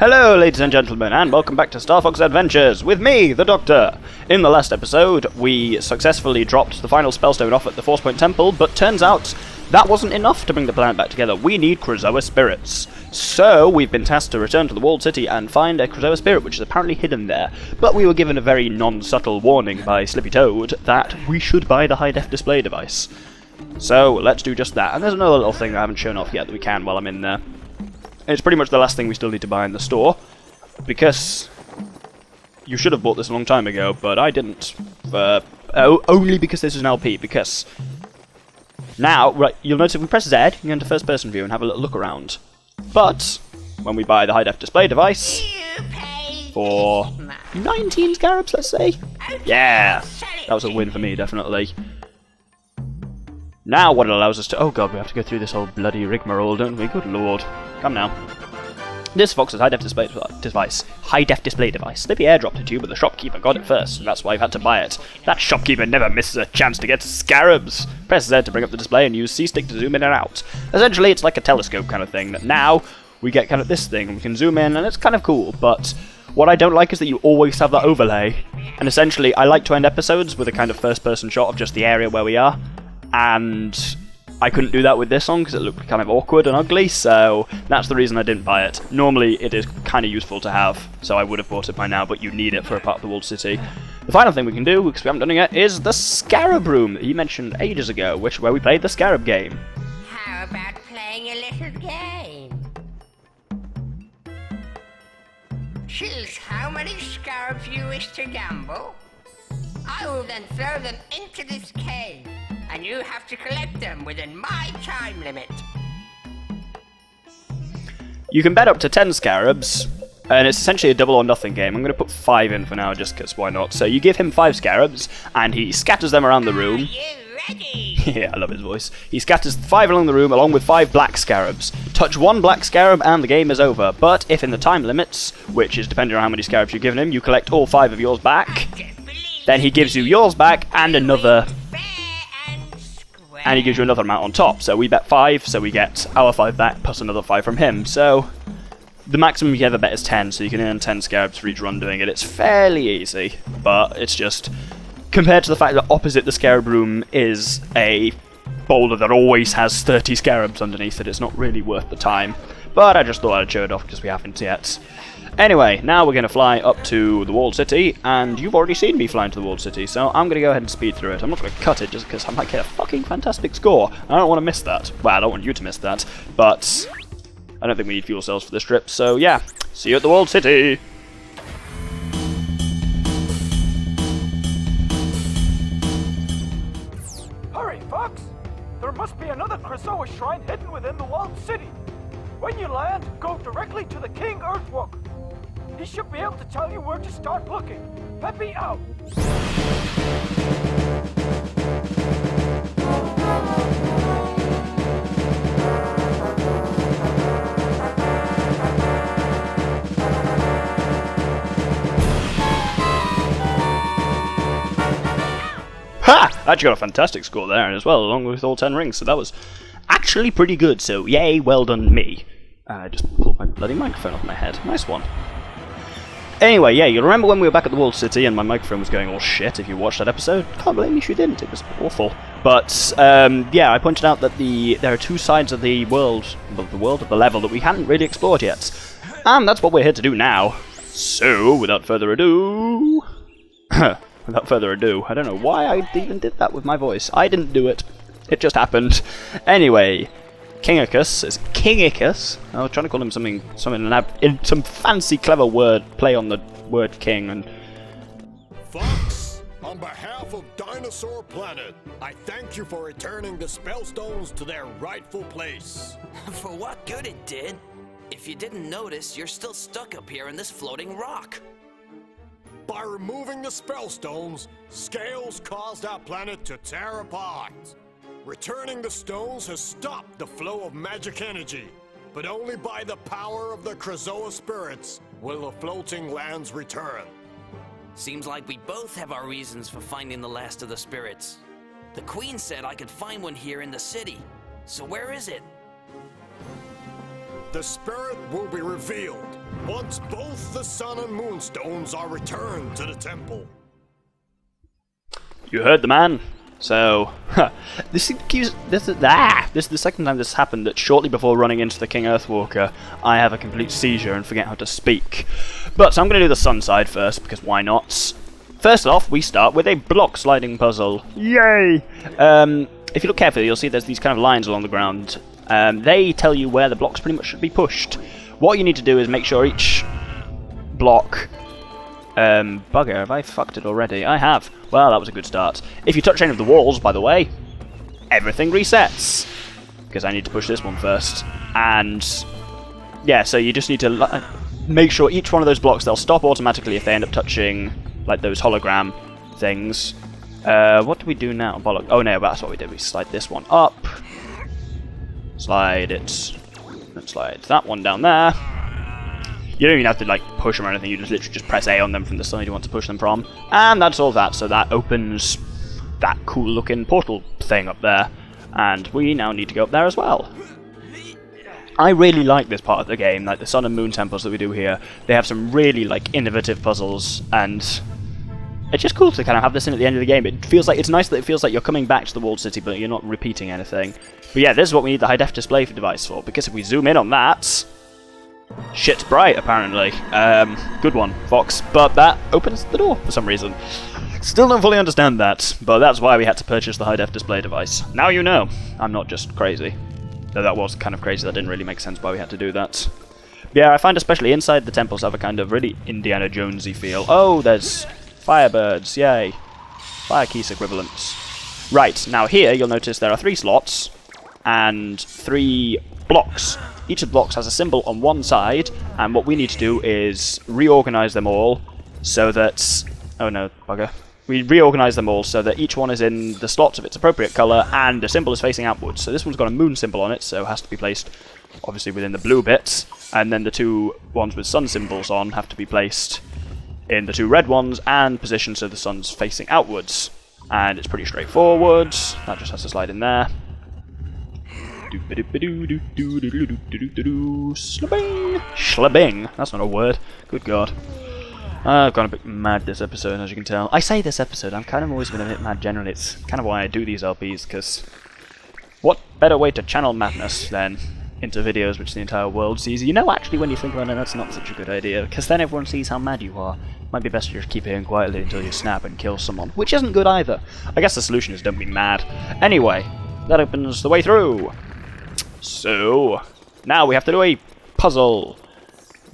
Hello, ladies and gentlemen, and welcome back to Star Fox Adventures with me, the Doctor. In the last episode, we successfully dropped the final Spellstone off at the Force Point Temple, but turns out that wasn't enough to bring the planet back together. We need Krazoa Spirits. So, we've been tasked to return to the Walled City and find a Krazoa Spirit, which is apparently hidden there. But we were given a very non-subtle warning by Slippy Toad that we should buy the high-def display device. So, let's do just that. And there's another little thing I haven't shown off yet that we can while I'm in there. It's pretty much the last thing we still need to buy in the store, because you should have bought this a long time ago, but I didn't. Only because this is an LP, because now, right, you'll notice if we press Z, you can go into first person view and have a little look around. But when we buy the high-def display device for 19 scarabs, let's say, yeah, that was a win for me, definitely. Now what it allows us to... Oh god, we have to go through this whole bloody rigmarole, don't we? Good lord. Come now. This Fox's high-def display device. High-def display device. Slippy airdropped it to you, but the shopkeeper got it first, and that's why you've had to buy it. That shopkeeper never misses a chance to get scarabs. Press Z to bring up the display and use C-stick to zoom in and out. Essentially, it's like a telescope kind of thing. Now, we get kind of this thing, and we can zoom in, and it's kind of cool, but what I don't like is that you always have that overlay. And essentially, I like to end episodes with a kind of first-person shot of just the area where we are. And I couldn't do that with this one because it looked kind of awkward and ugly, so that's the reason I didn't buy it. Normally it is kind of useful to have, so I would have bought it by now, but you need it for a part of the Walled City. The final thing we can do, because we haven't done it yet, is the Scarab Room that you mentioned ages ago, where we played the Scarab game. How about playing a little game? Choose how many scarabs you wish to gamble. I will then throw them into this cave, and you have to collect them within my time limit. You can bet up to 10 scarabs, and it's essentially a double or nothing game. I'm going to put 5 in for now, just because why not. So you give him 5 scarabs, and he scatters them around the room. Are you ready? Yeah, I love his voice. He scatters 5 along the room, along with 5 black scarabs. Touch 1 black scarab, and the game is over. But if in the time limits, which is depending on how many scarabs you've given him, you collect all 5 of yours back, then he gives you yours back, and another... And he gives you another amount on top. So we bet 5, so we get our 5 back, plus another 5 from him. So the maximum you ever bet is 10, so you can earn 10 scarabs for each run doing it. It's fairly easy, but it's just... Compared to the fact that opposite the Scarab Room is a boulder that always has 30 scarabs underneath it, it's not really worth the time. But I just thought I'd show it off because we haven't yet. Anyway, now we're going to fly up to the Walled City, and you've already seen me flying to the Walled City, so I'm going to go ahead and speed through it. I'm not going to cut it just because I might get a fucking fantastic score. I don't want to miss that. Well, I don't want you to miss that, but I don't think we need fuel cells for this trip, so yeah. See you at the Walled City! Hurry, Fox! There must be another Krazoa shrine hidden within the Walled City. When you land, go directly to the King Earthwalker. He should be able to tell you where to start looking. Peppy out! Ha! I actually got a fantastic score there as well, along with all 10 rings, so that was actually pretty good, so yay, well done me. I just pulled my bloody microphone off my head. Nice one. Anyway, yeah, you remember when we were back at the Walled City and my microphone was going all shit if you watched that episode? Can't blame me if you didn't, it was awful. But, yeah, I pointed out that there are 2 sides of the world, of the level that we hadn't really explored yet. And that's what we're here to do now. So, without further ado... without further ado, I don't know why I even did that with my voice. I didn't do it. It just happened. Anyway... Kingicus is Kingicus. I was trying to call him something in some fancy clever word play on the word king and Fox, on behalf of Dinosaur Planet, I thank you for returning the Spellstones to their rightful place. For what good it did? If you didn't notice, you're still stuck up here in this floating rock. By removing the Spellstones, Scales caused our planet to tear apart. Returning the stones has stopped the flow of magic energy, but only by the power of the Krazoa Spirits will the floating lands return. Seems like we both have our reasons for finding the last of the spirits. The Queen said I could find one here in the city. So where is it? the spirit will be revealed once both the sun and moon stones are returned to the temple. You heard the man. So, this is the second time this happened, that shortly before running into the King Earthwalker, I have a complete seizure and forget how to speak. But I'm going to do the sun side first, because why not? First off, we start with a block sliding puzzle. Yay! If you look carefully, you'll see there's these kind of lines along the ground. They tell you where the blocks pretty much should be pushed. What you need to do is make sure each block... bugger, have I fucked it already? I have. Well, that was a good start. If you touch any of the walls, by the way, everything resets. Because I need to push this one first. And, yeah, so you just need to make sure each one of those blocks, they'll stop automatically if they end up touching, like, those hologram things. What do we do now? Bollock. Oh, no, that's what we did. We slide this one up. Slide it. And slide that one down there. You don't even have to like push them or anything, you just literally just press A on them from the side you want to push them from. And that's all that, so that opens that cool looking portal thing up there. And we now need to go up there as well. I really like this part of the game, like the Sun and Moon temples that we do here. They have some really like innovative puzzles, and it's just cool to kind of have this in at the end of the game. It feels like, it's nice that it feels like you're coming back to the walled city, but you're not repeating anything. But yeah, this is what we need the high-def display device for, because if we zoom in on that... Shit's bright, apparently. Good one, Fox. But that opens the door for some reason. Still don't fully understand that, but that's why we had to purchase the high-def display device. Now you know. I'm not just crazy. Though that was kind of crazy, that didn't really make sense why we had to do that. But yeah, I find especially inside the temples have a kind of really Indiana Jonesy feel. Oh, there's firebirds, yay. Fire keys equivalents. Right, now here you'll notice there are 3 slots and 3 blocks. Each of the blocks has a symbol on one side, and what we need to do is reorganize them all so that... Oh no, bugger. We reorganize them all so that each one is in the slots of its appropriate color, and the symbol is facing outwards. So this one's got a moon symbol on it, so it has to be placed obviously within the blue bits, and then the 2 ones with sun symbols on have to be placed in the 2 red ones and positioned so the sun's facing outwards. And it's pretty straightforward. That just has to slide in there. Shlabing! Shlabing! That's not a word. Good God. I've gone a bit mad this episode, as you can tell. I say this episode, I've kind of always been a bit mad generally. It's kind of why I do these LPs, because what better way to channel madness than into videos which the entire world sees? You know, actually, when you think about it, that's not such a good idea, because then everyone sees how mad you are. Might be best to just keep it in quietly until you snap and kill someone, which isn't good either. I guess the solution is don't be mad. Anyway, that opens the way through. So, now we have to do a puzzle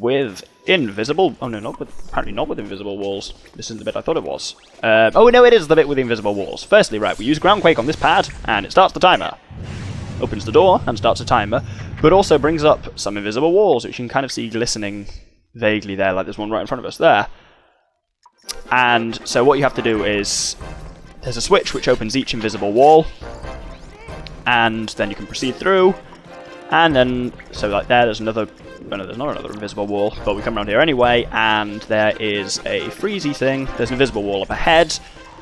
with invisible... Oh no, apparently not with invisible walls. This isn't the bit I thought it was. Oh no, it is the bit with invisible walls. Firstly, right, we use Groundquake on this pad, and it starts the timer. Opens the door and starts a timer, but also brings up some invisible walls, which you can kind of see glistening vaguely there, like there's one right in front of us there. And so what you have to do is... There's a switch which opens each invisible wall, and then you can proceed through. And then, so like there's another, oh no, there's not another invisible wall, but we come around here anyway, and there is a freezy thing. There's an invisible wall up ahead,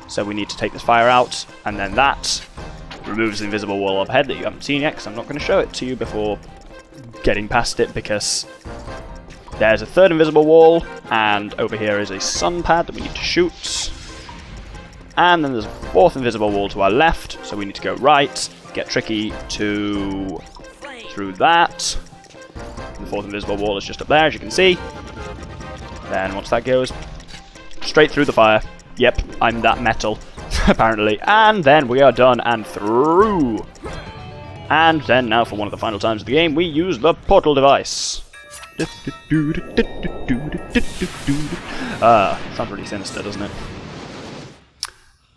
so we need to take this fire out, and then that removes the invisible wall up ahead that you haven't seen yet, because I'm not going to show it to you before getting past it, because there's a 3rd invisible wall, and over here is a sun pad that we need to shoot. And then there's a 4th invisible wall to our left, so we need to go right, get Tricky to... through that. The 4th invisible wall is just up there, as you can see. Then once that goes, straight through the fire. Yep, I'm that metal, apparently. And then we are done and through. And then now for one of the final times of the game, we use the portal device. Sounds really sinister, doesn't it?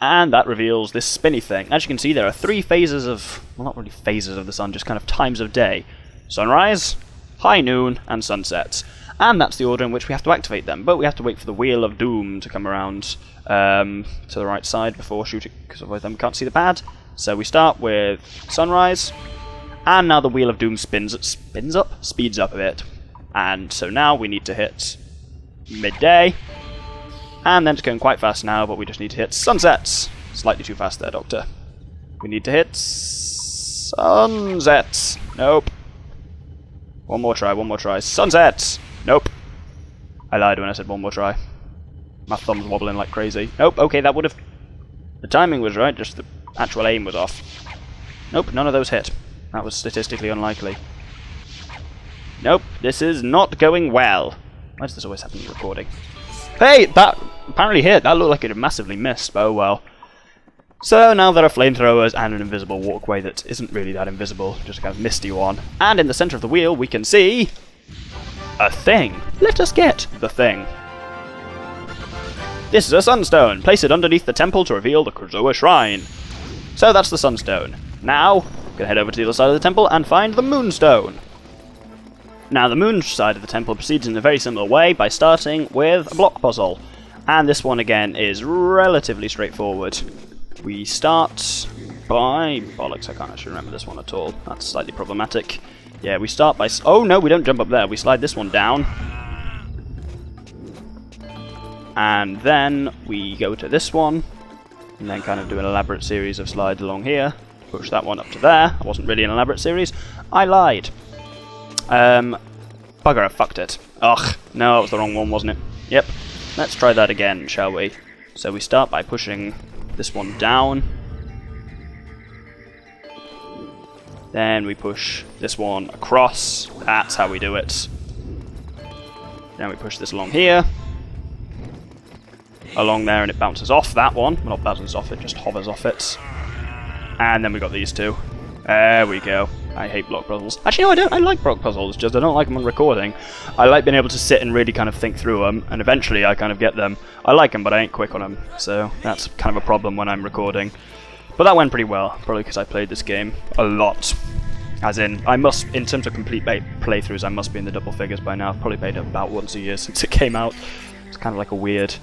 And that reveals this spinny thing. As you can see, there are 3 phases of... Well, not really phases of the sun, just kind of times of day. Sunrise, high noon, and sunset. And that's the order in which we have to activate them. But we have to wait for the Wheel of Doom to come around to the right side before shooting, because otherwise then we can't see the pad. So we start with sunrise. And now the Wheel of Doom speeds up a bit. And so now we need to hit midday. And then it's going quite fast now, but we just need to hit sunsets. Slightly too fast there, Doctor. We need to hit sunsets. Nope. One more try, one more try. Sunset! Nope. I lied when I said one more try. My thumb's wobbling like crazy. Nope, okay, that would have... The timing was right, just the actual aim was off. Nope, none of those hit. That was statistically unlikely. Nope, this is not going well. Why does this always happen in recording? Hey, that apparently hit. That looked like it had massively missed, but oh well. So now there are flamethrowers and an invisible walkway that isn't really that invisible, just a kind of misty one. And in the centre of the wheel we can see... a thing. Let us get the thing. This is a sunstone. Place it underneath the temple to reveal the Krazoa Shrine. So that's the sunstone. Now, we're gonna head over to the other side of the temple and find the moonstone. Now the moon side of the temple proceeds in a very similar way by starting with a block puzzle. And this one again is relatively straightforward. We start by... bollocks, I can't actually remember this one at all. That's slightly problematic. Yeah, we start by... oh no, we don't jump up there. We slide this one down. And then we go to this one. And then kind of do an elaborate series of slides along here. Push that one up to there. It wasn't really an elaborate series. I lied. Bugger, I fucked it. Ugh, no, that was the wrong one, wasn't it? Yep. Let's try that again, shall we? So we start by pushing this one down. Then we push this one across. That's how we do it. Then we push this along here. Along there, and it bounces off that one. Well, not bounces off it, just hovers off it. And then we got these two. There we go. I hate block puzzles. Actually, no, I don't. I like block puzzles, just I don't like them on recording. I like being able to sit and really kind of think through them, and eventually I kind of get them. I like them, but I ain't quick on them, so that's kind of a problem when I'm recording. But that went pretty well, probably because I played this game a lot. As in, I must, in terms of complete playthroughs, I must be in the double figures by now. I've probably played it about once a year since it came out. It's kind of like a weird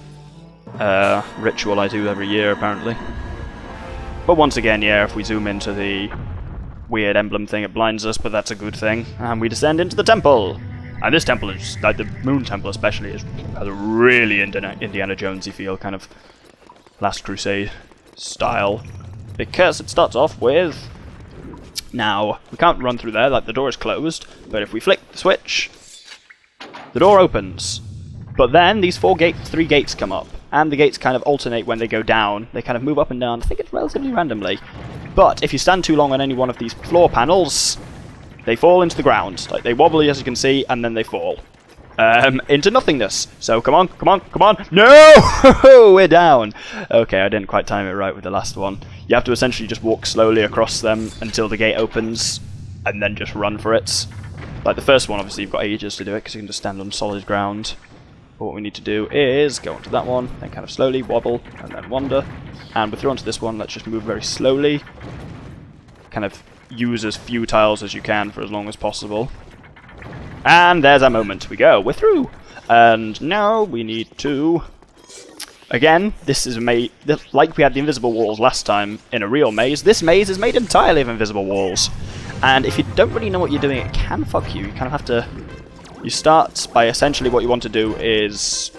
ritual I do every year, apparently. But once again, yeah, if we zoom into the weird emblem thing, it blinds us, but that's a good thing. And we descend into the temple. And this temple is, like the Moon Temple especially, has a really Indiana Jonesy feel, kind of Last Crusade style. Because it starts off with... Now, we can't run through there, like the door is closed, but if we flick the switch, the door opens. But then these three gates come up, and the gates kind of alternate when they go down. They kind of move up and down, I think it's relatively randomly. But if you stand too long on any one of these floor panels, they fall into the ground. Like, they wobble, as you can see, and then they fall. Into nothingness. So, come on, come on, come on. No! We're down. Okay, I didn't quite time it right with the last one. You have to essentially just walk slowly across them until the gate opens, and then just run for it. Like the first one, obviously, you've got ages to do it, because you can just stand on solid ground. But what we need to do is go onto that one, then kind of slowly wobble, and then wander. And we're through onto this one, let's just move very slowly. Kind of use as few tiles as you can for as long as possible. And there's our moment. We go. We're through. And now we need to... Again, this is made... Like we had the invisible walls last time in a real maze, this maze is made entirely of invisible walls. And if you don't really know what you're doing, it can fuck you. You kind of have to... You start by essentially what you want to do is...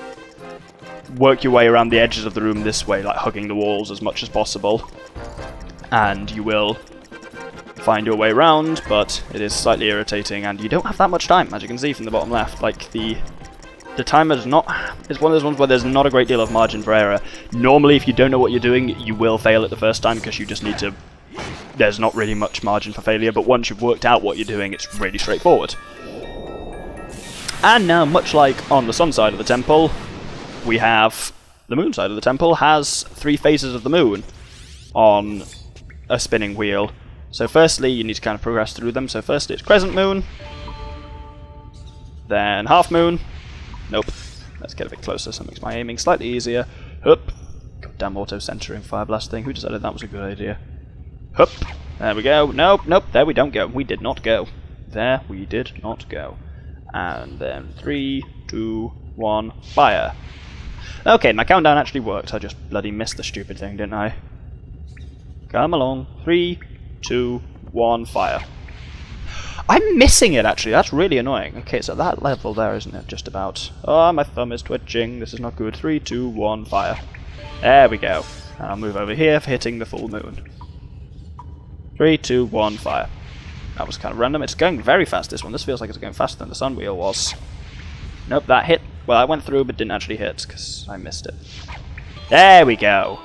work your way around the edges of the room this way, like hugging the walls as much as possible. And you will... find your way around, but it is slightly irritating, and you don't have that much time, as you can see from the bottom left. Like, the timer is not... It's one of those ones where there's not a great deal of margin for error. Normally, if you don't know what you're doing, you will fail it the first time, because you just need to... There's not really much margin for failure, but once you've worked out what you're doing, it's really straightforward. And now, much like on the sun side of the temple, we have... The moon side of the temple has 3 phases of the moon on a spinning wheel. So firstly, you need to kind of progress through them. So first it's crescent moon, then half moon. Nope. Let's get a bit closer so it makes my aiming slightly easier. Hup. Goddamn auto-centering fire blast thing. Who decided that was a good idea? Hup. There we go. Nope, nope. There we don't go. We did not go. There we did not go. And then 3, 2, 1, fire. Okay, my countdown actually worked. I just bloody missed the stupid thing, didn't I? Come along. 3, 2, 1, fire. I'm missing it, actually. That's really annoying. Okay, it's at that level there, isn't it? Just about. Oh, my thumb is twitching. This is not good. 3, 2, 1, fire. There we go. And I'll move over here for hitting the full moon. 3, 2, 1, fire. That was kind of random. It's going very fast, this one. This feels like it's going faster than the sun wheel was. Nope, that hit. Well, I went through, but didn't actually hit, because I missed it. There we go.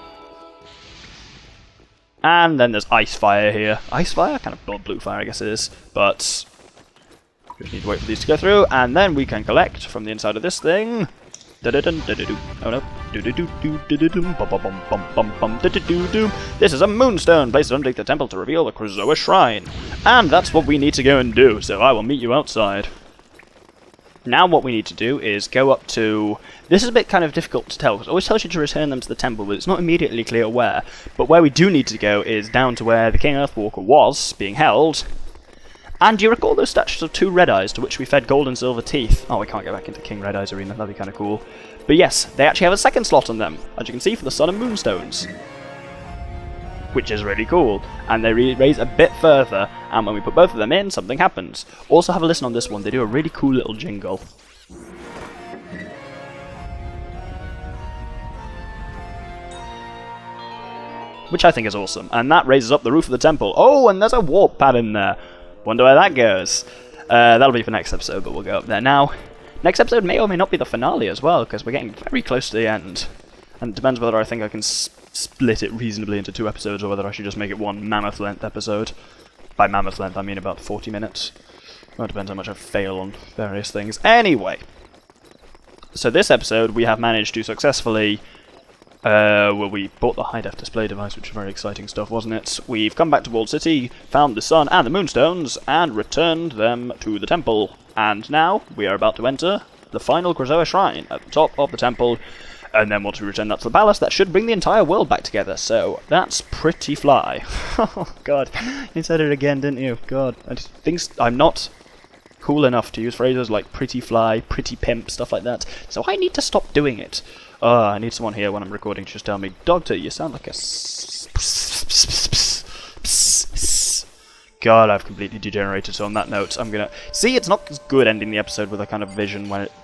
And then there's ice fire here. Ice fire? Kind of blue fire, I guess it is. But we just need to wait for these to go through, and then we can collect from the inside of this thing. Oh no. This is a moonstone placed underneath the temple to reveal the Krazoa Shrine. And that's what we need to go and do, so I will meet you outside. Now what we need to do is go up to... This is a bit kind of difficult to tell, because it always tells you to return them to the temple, but it's not immediately clear where. But where we do need to go is down to where the King Earthwalker was being held. And do you recall those statues of 2 Red Eyes to which we fed gold and silver teeth? Oh, we can't get back into King Red Eye's arena, that'd be kind of cool. But yes, they actually have a second slot on them, as you can see, for the Sun and Moonstones. Which is really cool. And they raise a bit further, and when we put both of them in, something happens. Also have a listen on this one, they do a really cool little jingle. Which I think is awesome. And that raises up the roof of the temple. Oh, and there's a warp pad in there. Wonder where that goes. That'll be for next episode, but we'll go up there now. Next episode may or may not be the finale as well, because we're getting very close to the end. And it depends whether I think I can split it reasonably into 2 episodes, or whether I should just make it one mammoth-length episode. By mammoth length, I mean about 40 minutes. Well, it depends how much I fail on various things. Anyway, so this episode we have managed to successfully... well, we bought the high-def display device, which was very exciting stuff, wasn't it? We've come back to Walled City, found the sun and the moonstones, and returned them to the temple. And now we are about to enter the final Krazoa Shrine at the top of the temple. And then once we return that to the palace, that should bring the entire world back together. So that's pretty fly. Oh god, you said it again, didn't you? God, I'm not cool enough to use phrases like pretty fly, pretty pimp, stuff like that. So I need to stop doing it. I need someone here when I'm recording to just tell me, Doctor, you sound like a God, I've completely degenerated, so on that note, I'm gonna... See, it's not as good ending the episode with a kind of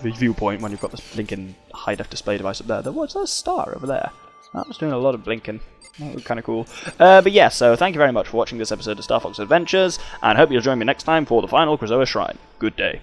viewpoint when you've got this blinking high-def display device up there. There was a star over there. That was doing a lot of blinking. That was kind of cool. But yeah, so thank you very much for watching this episode of Star Fox Adventures, and hope you'll join me next time for the final Krazoa Shrine. Good day.